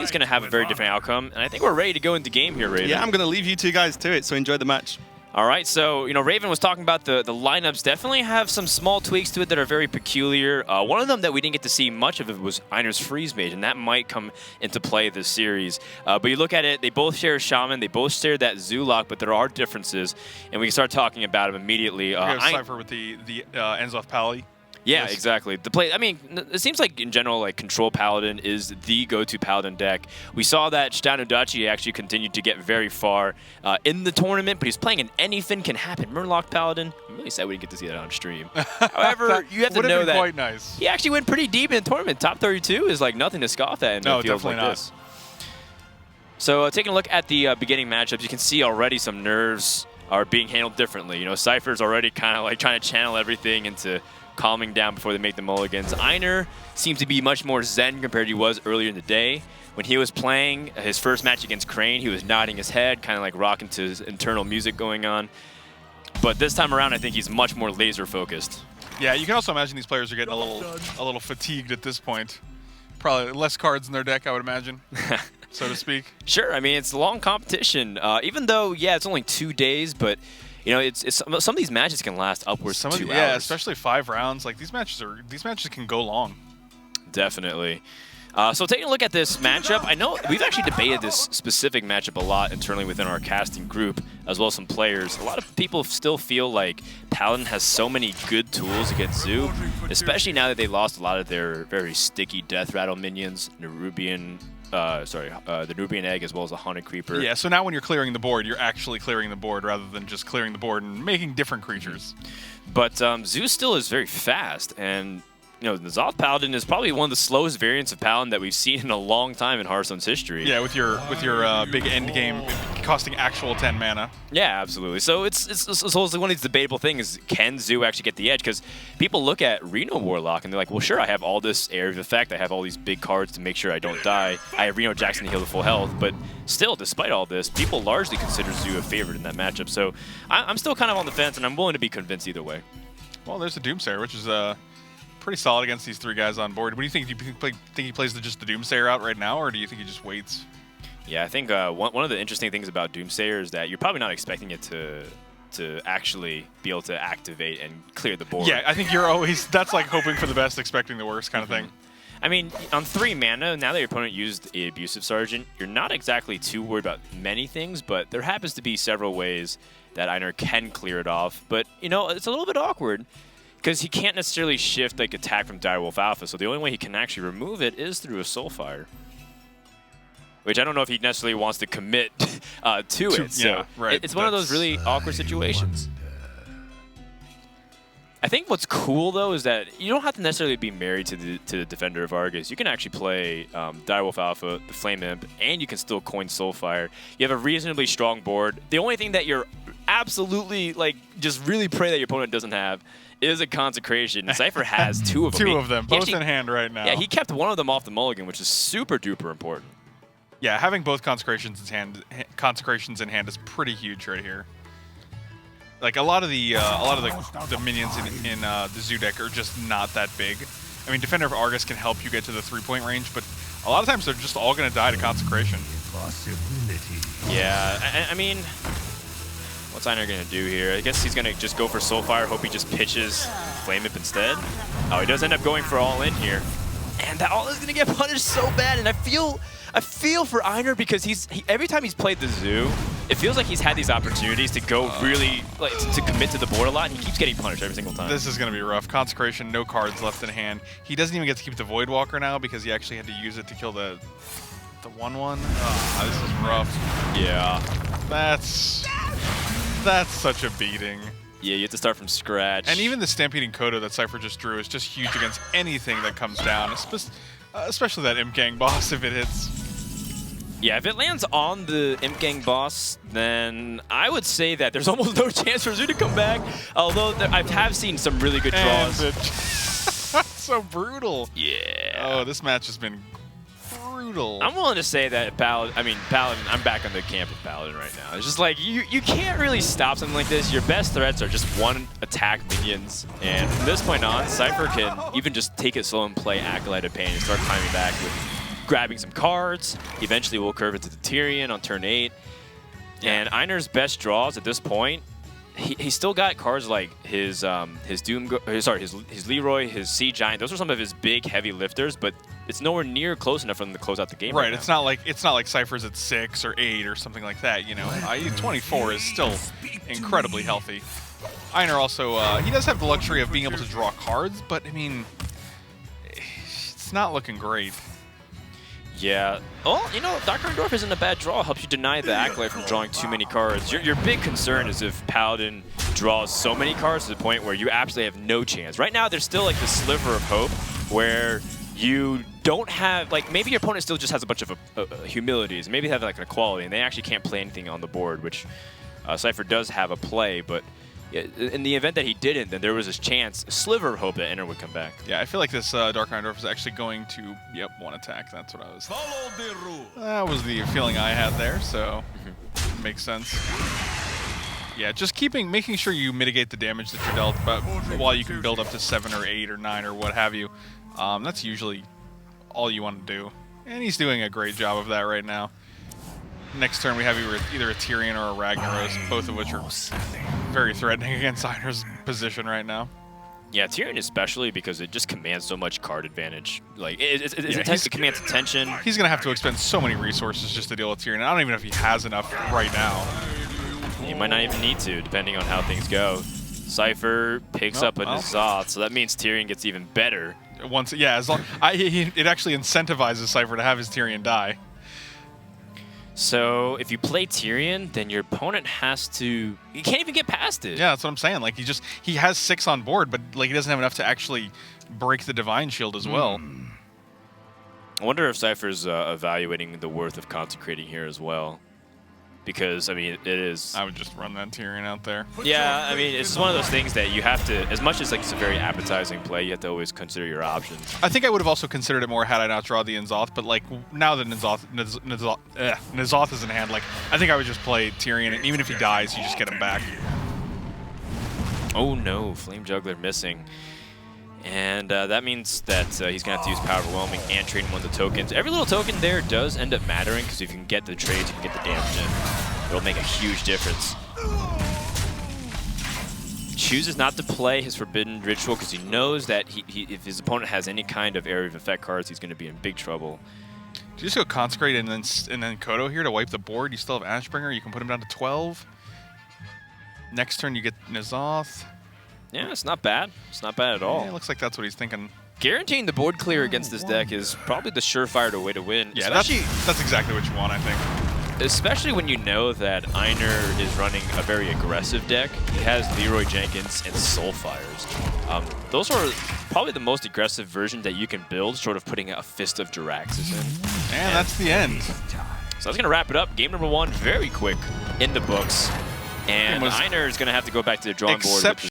It's going to have a very different outcome, and I think we're ready to go into game here, Raven. Yeah, I'm going to leave you two guys to it, so enjoy the match. All right, so, Raven was talking about the lineups definitely have some small tweaks to it that are very peculiar. One of them that we didn't get to see much of it was INER's Freeze Mage, and that might come into play this series. But you look at it, they both share Shaman, they both share that Zulok, but there are differences, and we can start talking about them immediately. Cipher with the ends off Pally. Yeah, exactly. The play. I mean, it seems like in general, like Control Paladin is the go-to Paladin deck. We saw that Shitanodachi actually continued to get very far in the tournament, but he's playing an anything can happen Murloc Paladin. I'm really sad we didn't get to see that on stream. However, you have to know that quite nice. He actually went pretty deep in the tournament. Top 32 is like nothing to scoff at in fields like this. So taking a look at the beginning matchups, you can see already some nerves are being handled differently. Cipher's already kind of like trying to channel everything into calming down before they make the mulligans. INER seems to be much more zen compared to he was earlier in the day. When he was playing his first match against Crane, he was nodding his head, kind of like rocking to his internal music going on. But this time around, I think he's much more laser focused. Yeah, you can also imagine these players are getting a little fatigued at this point. Probably less cards in their deck, I would imagine, so to speak. Sure, I mean, it's a long competition. Even though, yeah, it's only 2 days, but some of these matches can last upwards of 2 hours. Yeah, especially 5 rounds. Like these matches can go long. Definitely. So taking a look at this matchup, I know we've actually debated this specific matchup a lot internally within our casting group, as well as some players. A lot of people still feel like Paladin has so many good tools against Zoo, especially now that they lost a lot of their very sticky Death Rattle minions, Nerubian. The Nubian Egg as well as the Haunted Creeper. Yeah, so now when you're clearing the board, you're actually clearing the board rather than just clearing the board and making different creatures. But Zeus still is very fast, and the Zoth Paladin is probably one of the slowest variants of Paladin that we've seen in a long time in Hearthstone's history. Yeah, with your big end game costing actual 10 mana. Yeah, absolutely. So it's one of these debatable things: can Zoo actually get the edge? Because people look at Reno Warlock and they're like, well, sure, I have all this area of effect, I have all these big cards to make sure I don't die, I have Reno Jackson to heal to full health, but still, despite all this, people largely consider Zoo a favorite in that matchup. So I'm still kind of on the fence, and I'm willing to be convinced either way. Well, there's the Doomsayer, which is pretty solid against these 3 guys on board. What do you think? Do you think he plays just the Doomsayer out right now, or do you think he just waits? Yeah, I think one of the interesting things about Doomsayer is that you're probably not expecting it to actually be able to activate and clear the board. Yeah, I think you're always, that's like hoping for the best, expecting the worst kind of thing. I mean, on 3 mana, now that your opponent used an Abusive Sergeant, you're not exactly too worried about many things, but there happens to be several ways that INER can clear it off. But, it's a little bit awkward, because he can't necessarily shift like attack from Direwolf Alpha, so the only way he can actually remove it is through a Soulfire. Which I don't know if he necessarily wants to commit to it. So yeah, right. It's one of those really awkward situations. I think what's cool, though, is that you don't have to necessarily be married to the Defender of Argus. You can actually play Direwolf Alpha, the Flame Imp, and you can still coin Soulfire. You have a reasonably strong board. The only thing that you're absolutely, just really pray that your opponent doesn't have is a Consecration. Cipher has 2 of them. 2 of them, both in hand right now. Yeah, he kept one of them off the mulligan, which is super duper important. Yeah, having both Consecrations in hand is pretty huge right here. Like a lot of the minions in the Zoo deck are just not that big. I mean, Defender of Argus can help you get to the 3-point range, but a lot of times they're just all going to die to Consecration. Yeah, I mean, what's INER going to do here? I guess he's going to just go for Soulfire, hope he just pitches Flame Imp instead. Oh, he does end up going for all in here. And that all is going to get punished so bad, and I feel for INER because every time he's played the Zoo, it feels like he's had these opportunities to go really, to commit to the board a lot, and he keeps getting punished every single time. This is going to be rough. Consecration, no cards left in hand. He doesn't even get to keep the Voidwalker now because he actually had to use it to kill the 1/1. Oh, this is rough. Yeah. That's such a beating. Yeah, you have to start from scratch. And even the Stampeding Kodo that Cipher just drew is just huge against anything that comes down, especially that Imp Gang boss if it hits. Yeah, if it lands on the Imp Gang boss, then I would say that there's almost no chance for Zoo to come back, although I have seen some really good draws. So brutal. Yeah. Oh, this match has been brutal. I'm willing to say that Paladin, I'm back on the camp of Paladin right now. It's just like, you can't really stop something like this. Your best threats are just 1 attack minions. And from this point on, Cipher can even just take it slow and play Acolyte of Pain and start climbing back with grabbing some cards. Eventually, we'll curve it to the Tyrion on turn 8. And INER's best draws at this point, he still got cards like his Leroy, his Sea Giant. Those are some of his big, heavy lifters, but it's nowhere near close enough for them to close out the game. Right. It's not like Cipher's at 6 or 8 or something like that. You know, 24 is still incredibly healthy. INER also he does have the luxury of being able to draw cards, but I mean, it's not looking great. Yeah. Oh, you know, Dark Dwarf isn't a bad draw. Helps you deny the Acolyte from drawing too many cards. Your big concern is if Paladin draws so many cards to the point where you absolutely have no chance. Right now, there's still like this sliver of hope where you don't have, like, maybe your opponent still just has a bunch of humilities. Maybe they have like an equality, and they actually can't play anything on the board, which Cipher does have a play, but in the event that he didn't, then there was this chance, a sliver of hope that INER would come back. Yeah, I feel like this Dark Dwarf is actually going to, one attack. That's what I was. That was the feeling I had there, so makes sense. Yeah, just making sure you mitigate the damage that you're dealt, but while you can build up to 7 or 8 or 9 or what have you, that's usually all you want to do. And he's doing a great job of that right now. Next turn we have either a Tyrion or a Ragnaros, both of which are very threatening against INER's position right now. Yeah, Tyrion especially because it just commands so much card advantage. Like, it commands attention. He's going to have to expend so many resources just to deal with Tyrion. I don't even know if he has enough right now. He might not even need to, depending on how things go. Cipher picks up a N'Zoth, so that means Tyrion gets even better. As long it actually incentivizes Cipher to have his Tyrion die. So if you play Tyrion, then your opponent has to... You can't even get past it. Yeah, that's what I'm saying. Like, he has 6 on board, but like he doesn't have enough to actually break the Divine Shield as well. I wonder if Cipher's evaluating the worth of consecrating here as well. Because, I mean, it is... I would just run that Tyrion out there. Yeah, I mean, it's one of those things that you have to... As much as like it's a very appetizing play, you have to always consider your options. I think I would have also considered it more had I not drawn the N'Zoth, but like, now that N'Zoth is in hand, like, I think I would just play Tyrion, and even if he dies, you just get him back. Oh no, Flame Juggler missing. And that means that he's going to have to use Power Overwhelming and trade one of the tokens. Every little token there does end up mattering, because if you can get the trades, you can get the damage in. It'll make a huge difference. Chooses not to play his Forbidden Ritual because he knows that if his opponent has any kind of Area of Effect cards, he's going to be in big trouble. Do you just go Consecrate and then Kodo here to wipe the board? You still have Ashbringer. You can put him down to 12. Next turn, you get N'Zoth. Yeah, it's not bad. It's not bad at all. Yeah, it looks like that's what he's thinking. Guaranteeing the board clear against this deck is probably the surefire way to win. Yeah, that's exactly what you want, I think. Especially when you know that INER is running a very aggressive deck. He has Leroy Jenkins and Soulfires. Those are probably the most aggressive version that you can build, short of putting a Fist of Jaraxxus in. And that's the end. So that's going to wrap it up. Game number 1, very quick in the books. And INER is going to have to go back to the drawing board with